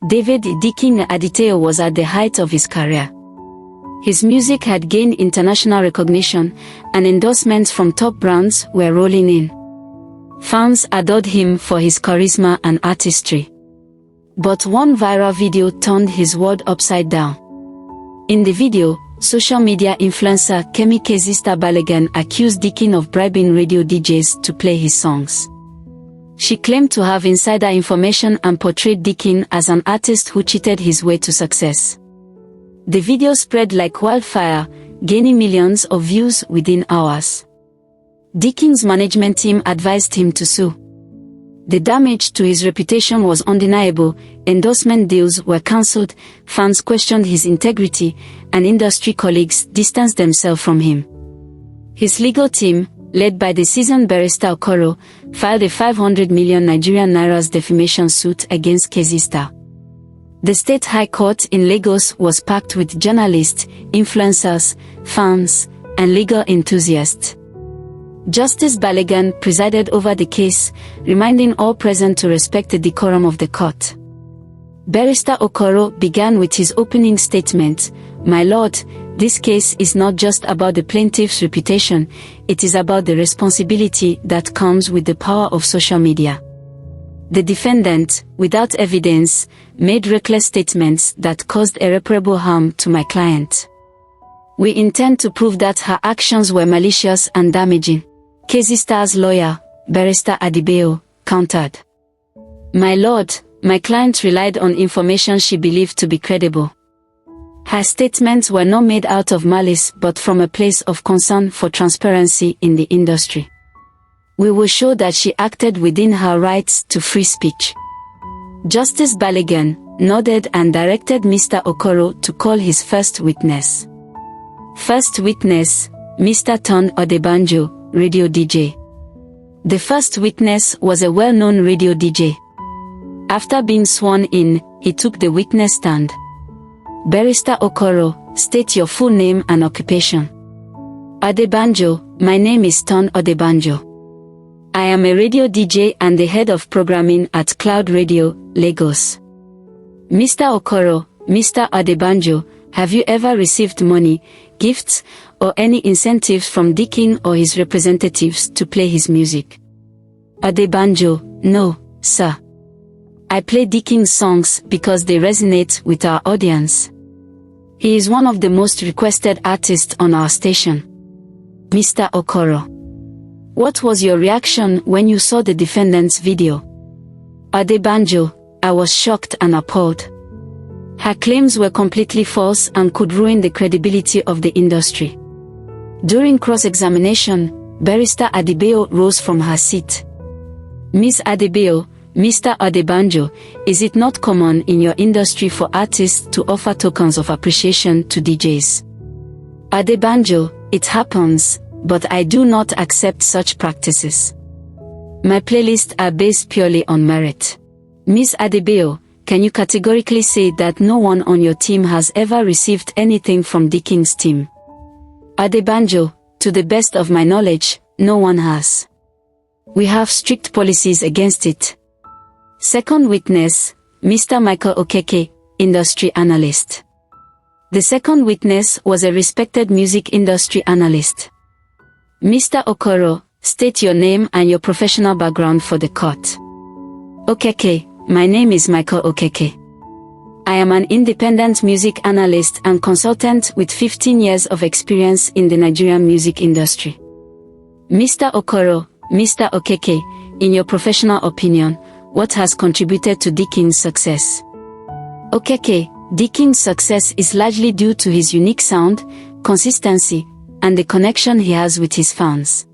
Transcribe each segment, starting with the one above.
David Dikin Aditeo was at the height of his career. His music had gained international recognition, and endorsements from top brands were rolling in. Fans adored him for his charisma and artistry. But one viral video turned his world upside down. In the video, social media influencer Kemi Kezista Balogun accused Dikin of bribing radio DJs to play his songs. She claimed to have insider information and portrayed Dikin as an artist who cheated his way to success. The video spread like wildfire, gaining millions of views within hours. Dikin's management team advised him to sue. The damage to his reputation was undeniable, endorsement deals were cancelled, fans questioned his integrity, and industry colleagues distanced themselves from him. His legal team, led by the seasoned barrister Okoro, filed a 500 million Nigerian naira's defamation suit against Kezista. The State High Court in Lagos was packed with journalists, influencers, fans, and legal enthusiasts. Justice Balogun presided over the case, reminding all present to respect the decorum of the court. Barrister Okoro began with his opening statement, "My lord, this case is not just about the plaintiff's reputation, it is about the responsibility that comes with the power of social media." The defendant, without evidence, made reckless statements that caused irreparable harm to my client. "We intend to prove that her actions were malicious and damaging," Kezista's lawyer, Barrister Adibeo, countered. "My lord, my client relied on information she believed to be credible. Her statements were not made out of malice but from a place of concern for transparency in the industry. We will show that she acted within her rights to free speech." Justice Balogun nodded and directed Mr. Okoro to call his first witness. First witness, Mr. Ton Odebanjo, radio DJ. The first witness was a well-known radio DJ. After being sworn in, he took the witness stand. "Barrister Okoro, state your full name and occupation." "Odebanjo, my name is Ton Odebanjo. I am a radio DJ and the head of programming at Cloud Radio, Lagos." "Mr. Okoro, Mr. Odebanjo, have you ever received money, gifts, or any incentives from Dikin or his representatives to play his music?" Odebanjo, "No, sir. I play Dikin's songs because they resonate with our audience. He is one of the most requested artists on our station." Mr. Okoro, what was your reaction when you saw the defendant's video? Odebanjo, I was shocked and appalled. Her claims were completely false and could ruin the credibility of the industry. During cross-examination, Barrister Adibeo rose from her seat. "Ms. Adibeo, Mr. Odebanjo, is it not common in your industry for artists to offer tokens of appreciation to DJs?" "Odebanjo, it happens, but I do not accept such practices. My playlists are based purely on merit." "Ms. Adibeo, can you categorically say that no one on your team has ever received anything from Dikin's team?" "Odebanjo, to the best of my knowledge, no one has. We have strict policies against it." Second witness, Mr. Michael Okeke, industry analyst. The second witness was a respected music industry analyst. "Mr. Okoro, state your name and your professional background for the court." "Okeke, my name is Michael Okeke. I am an independent music analyst and consultant with 15 years of experience in the Nigerian music industry." "Mr. Okoro, Mr. Okeke, in your professional opinion, what has contributed to Dikin's success?" "Okeke, Dikin's success is largely due to his unique sound, consistency, and the connection he has with his fans.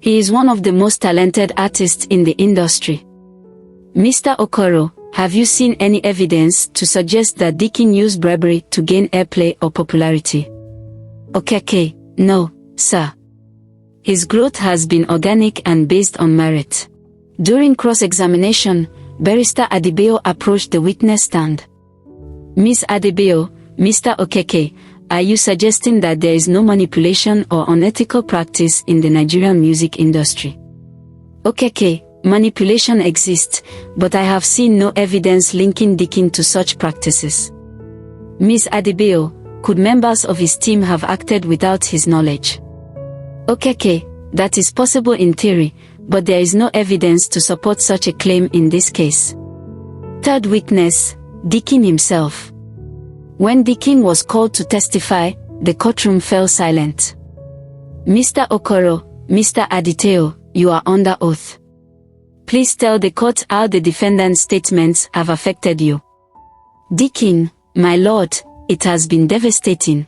He is one of the most talented artists in the industry." "Mr. Okoro, have you seen any evidence to suggest that Dikin used bribery to gain airplay or popularity?" "Okeke, no, sir. His growth has been organic and based on merit." During cross-examination, Barrister Adibeo approached the witness stand. "Ms. Adibeo, Mr. Okeke, are you suggesting that there is no manipulation or unethical practice in the Nigerian music industry?" "Okeke, manipulation exists, but I have seen no evidence linking Dikin to such practices. Ms. Adebayo, could members of his team have acted without his knowledge? Okay, that is possible in theory, but there is no evidence to support such a claim in this case. Third witness, Dikin himself. When Dikin was called to testify, the courtroom fell silent. Mr. Okoro, Mr. Aditeo, you are under oath. Please tell the court how the defendant's statements have affected you. Dikin, my lord, it has been devastating.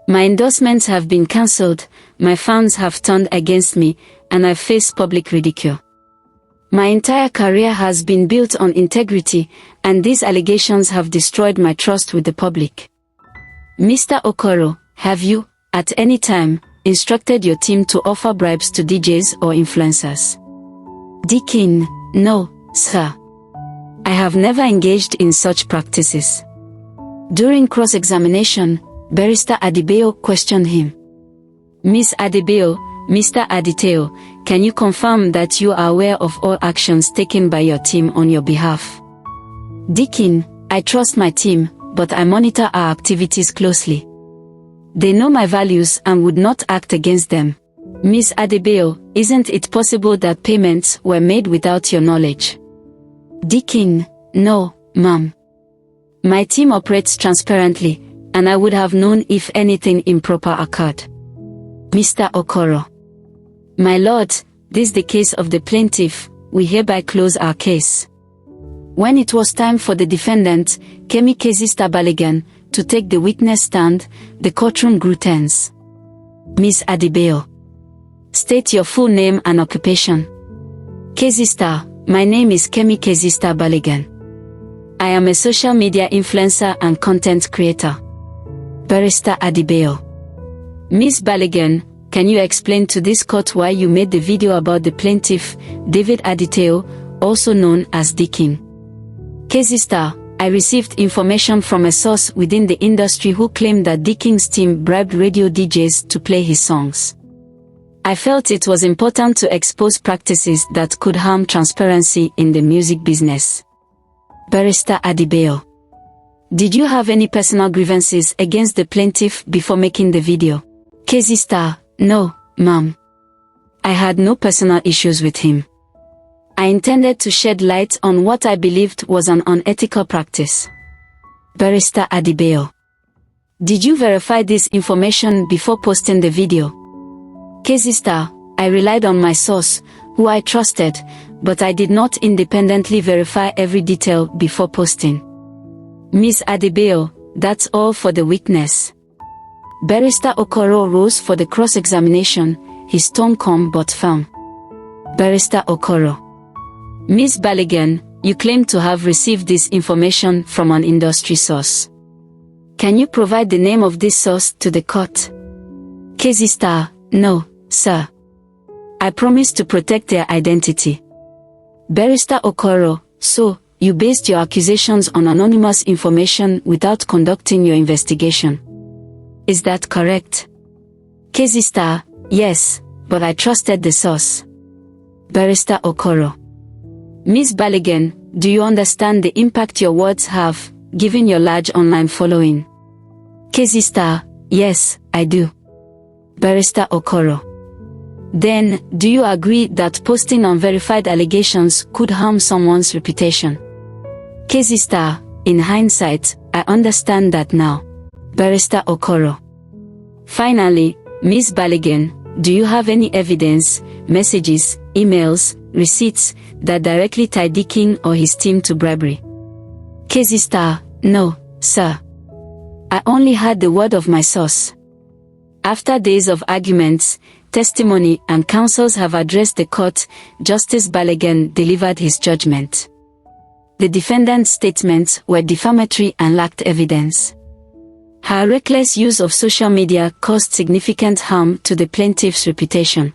My endorsements have been cancelled, my fans have turned against me, and I face public ridicule. My entire career has been built on integrity, and these allegations have destroyed my trust with the public. Mr. Okoro, have you, at any time, instructed your team to offer bribes to DJs or influencers? Dikin, no, sir. I have never engaged in such practices. During cross-examination, Barrister Adebayo questioned him. Ms. Adebayo, Mr. Aditeo, can you confirm that you are aware of all actions taken by your team on your behalf? Dikin, I trust my team, but I monitor our activities closely. They know my values and would not act against them. Ms. Adebayo, isn't it possible that payments were made without your knowledge? Dikin, no, ma'am. My team operates transparently, and I would have known if anything improper occurred. Mr. Okoro. My lord, this is the case of the plaintiff, we hereby close our case. When it was time for the defendant, Kemi Kezista Balogun, to take the witness stand, the courtroom grew tense. Ms. Adebayo. State your full name and occupation. Kezista, my name is Kemi Kezista Balogun. I am a social media influencer and content creator. Barrister Adebayo. Ms. Balogun, can you explain to this court why you made the video about the plaintiff, David Aditeo, also known as Dikin? Kezista, I received information from a source within the industry who claimed that Dikin's team bribed radio DJs to play his songs. I felt it was important to expose practices that could harm transparency in the music business. Barrister Adebayo. Did you have any personal grievances against the plaintiff before making the video? Kezista, no, ma'am. I had no personal issues with him. I intended to shed light on what I believed was an unethical practice. Barrister Adebayo. Did you verify this information before posting the video? Kezista, I relied on my source, who I trusted, but I did not independently verify every detail before posting. Ms. Adebayo, that's all for the witness. Barrister Okoro rose for the cross-examination, his tone calm but firm. Barrister Okoro. Ms. Balogun, you claim to have received this information from an industry source. Can you provide the name of this source to the court? Kezista, no, sir. I promise to protect their identity. Barrister Okoro, so, you based your accusations on anonymous information without conducting your investigation. Is that correct? Kezista, yes, but I trusted the source. Barrister Okoro. Ms. Balogun, do you understand the impact your words have, given your large online following? Kezista, yes, I do. Barrister Okoro. Then, do you agree that posting unverified allegations could harm someone's reputation? Kezista, in hindsight, I understand that now. Barrister Okoro. Finally, Ms. Balogun, do you have any evidence, messages, emails, receipts, that directly tie Dikin or his team to bribery? Kezista, no, sir. I only had the word of my source. After days of arguments, testimony and counsels have addressed the court, Justice Balogun delivered his judgment. The defendant's statements were defamatory and lacked evidence. Her reckless use of social media caused significant harm to the plaintiff's reputation.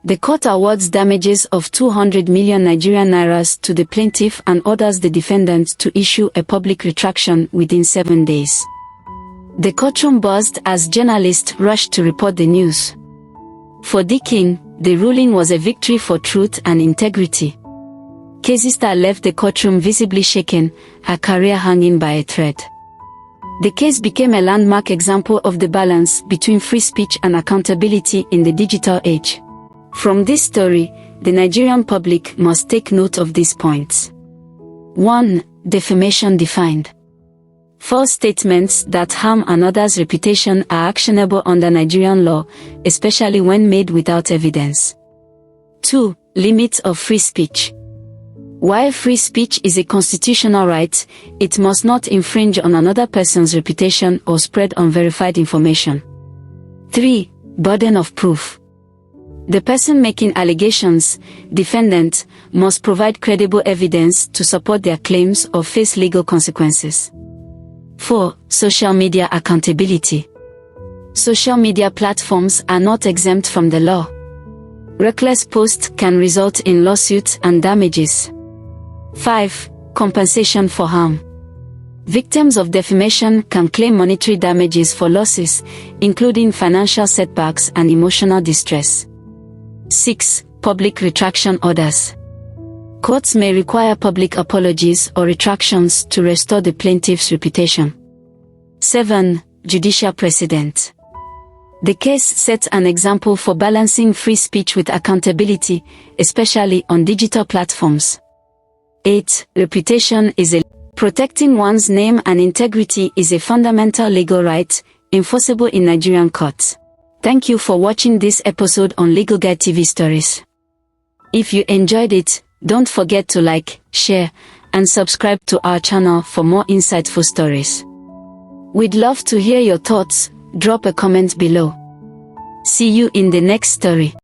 The court awards damages of 200 million Nigerian nairas to the plaintiff and orders the defendant to issue a public retraction within 7 days. The courtroom buzzed as journalists rushed to report the news. For Dikin, the ruling was a victory for truth and integrity. Casey Star left the courtroom visibly shaken, her career hanging by a thread. The case became a landmark example of the balance between free speech and accountability in the digital age. From this story, the Nigerian public must take note of these points. 1. Defamation defined. False statements that harm another's reputation are actionable under Nigerian law, especially when made without evidence. 2. Limits of free speech. While free speech is a constitutional right, it must not infringe on another person's reputation or spread unverified information. 3. Burden of proof. The person making allegations, defendant, must provide credible evidence to support their claims or face legal consequences. 4. Social media accountability. Social media platforms are not exempt from the law. Reckless posts can result in lawsuits and damages. 5. Compensation for harm. Victims of defamation can claim monetary damages for losses, including financial setbacks and emotional distress. 6. Public retraction orders. Courts may require public apologies or retractions to restore the plaintiff's reputation. 7. Judicial precedent. The case sets an example for balancing free speech with accountability, especially on digital platforms. 8. Reputation is a protecting one's name and integrity is a fundamental legal right, enforceable in Nigerian courts. Thank you for watching this episode on Legal Guide TV Stories. If you enjoyed it, don't forget to like, share, and subscribe to our channel for more insightful stories. We'd love to hear your thoughts. Drop a comment below. See you in the next story.